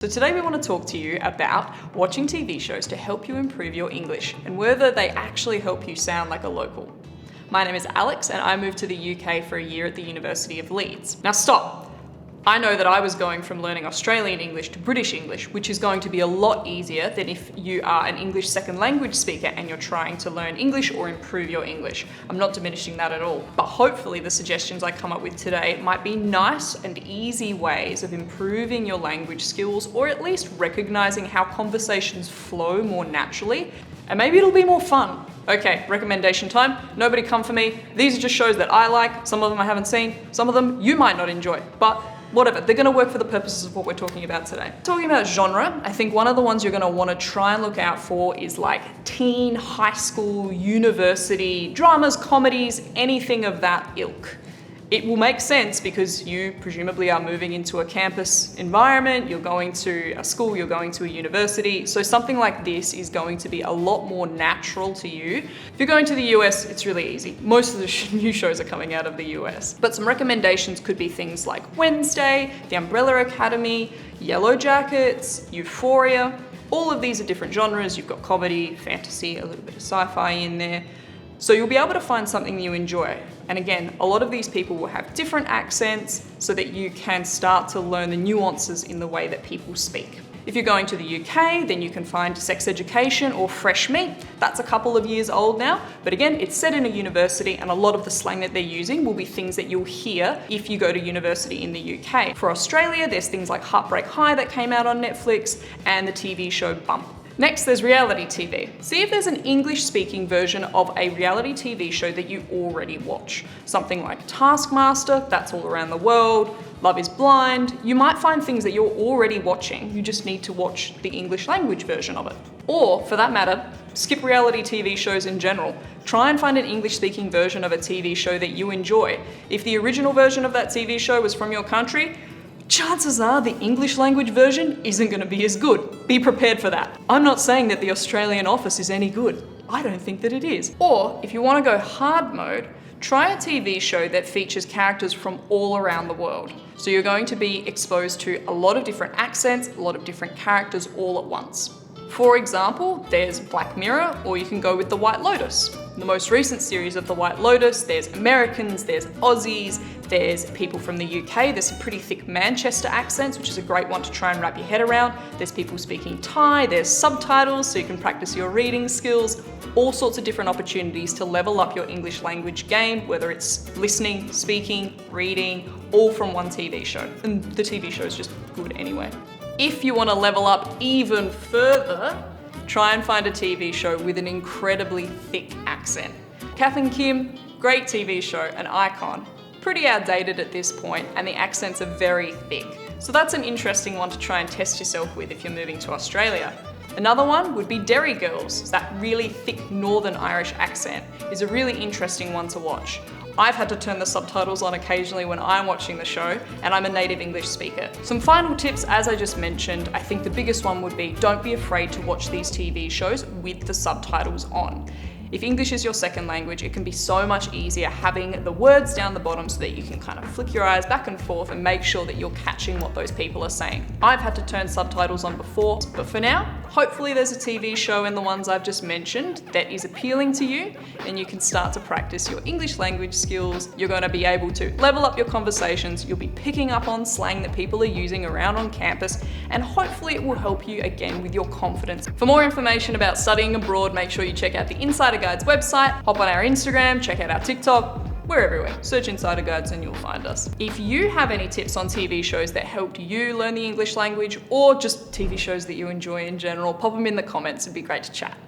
So today we want to talk to you about watching TV shows to help you improve your English and whether they actually help you sound like a local. My name is Alex and I moved to the UK for a year at the University of Leeds. Now stop! I know that I was going from learning Australian English to British English, which is going to be a lot easier than if you are an English second language speaker and you're trying to learn English or improve your English. I'm not diminishing that at all, but hopefully the suggestions I come up with today might be nice and easy ways of improving your language skills, or at least recognizing how conversations flow more naturally, and maybe it'll be more fun. Okay, recommendation time. Nobody come for me. These are just shows that I like. Some of them I haven't seen. Some of them you might not enjoy, but whatever, they're gonna work for the purposes of what we're talking about today. Talking about genre, I think one of the ones you're gonna wanna try and look out for is like teen, high school, university, dramas, comedies, anything of that ilk. It will make sense because you presumably are moving into a campus environment, you're going to a school, you're going to a university, so something like this is going to be a lot more natural to you. If you're going to the US, it's really easy. Most of the new shows are coming out of the US. But some recommendations could be things like Wednesday, The Umbrella Academy, Yellow Jackets, Euphoria. All of these are different genres. You've got comedy, fantasy, a little bit of sci-fi in there. So you'll be able to find something you enjoy. And again, a lot of these people will have different accents so that you can start to learn the nuances in the way that people speak. If you're going to the UK, then you can find Sex Education or Fresh Meat. That's a couple of years old now, but again, it's set in a university and a lot of the slang that they're using will be things that you'll hear if you go to university in the UK. For Australia, there's things like Heartbreak High that came out on Netflix and the TV show Bump. Next, there's reality TV. See if there's an English-speaking version of a reality TV show that you already watch. Something like Taskmaster, that's all around the world, Love is Blind. You might find things that you're already watching, you just need to watch the English language version of it. Or, for that matter, skip reality TV shows in general. Try and find an English-speaking version of a TV show that you enjoy. If the original version of that TV show was from your country, chances are the English language version isn't going to be as good. Be prepared for that. I'm not saying that the Australian Office is any good. I don't think that it is. Or, if you want to go hard mode, try a TV show that features characters from all around the world. So you're going to be exposed to a lot of different accents, a lot of different characters all at once. For example, there's Black Mirror, or you can go with The White Lotus. In the most recent series of The White Lotus, there's Americans, there's Aussies, there's people from the UK, there's some pretty thick Manchester accents, which is a great one to try and wrap your head around. There's people speaking Thai, there's subtitles so you can practice your reading skills, all sorts of different opportunities to level up your English language game, whether it's listening, speaking, reading, all from one TV show. And the TV show is just good anyway. If you want to level up even further, try and find a TV show with an incredibly thick accent. Kath and Kim, great TV show, an icon. Pretty outdated at this point, and the accents are very thick. So that's an interesting one to try and test yourself with if you're moving to Australia. Another one would be Derry Girls. That really thick Northern Irish accent is a really interesting one to watch. I've had to turn the subtitles on occasionally when I'm watching the show, and I'm a native English speaker. Some final tips, as I just mentioned, I think the biggest one would be don't be afraid to watch these TV shows with the subtitles on. If English is your second language, it can be so much easier having the words down the bottom so that you can kind of flick your eyes back and forth and make sure that you're catching what those people are saying. I've had to turn subtitles on before, but for now, hopefully there's a TV show in the ones I've just mentioned that is appealing to you and you can start to practice your English language skills. You're going to be able to level up your conversations, you'll be picking up on slang that people are using around on campus, and hopefully it will help you again with your confidence. For more information about studying abroad, make sure you check out the Insider Guides website, hop on our Instagram, check out our TikTok. We're everywhere. Search Insider Guides and you'll find us. If you have any tips on TV shows that helped you learn the English language, or just TV shows that you enjoy in general, pop them in the comments. It'd be great to chat.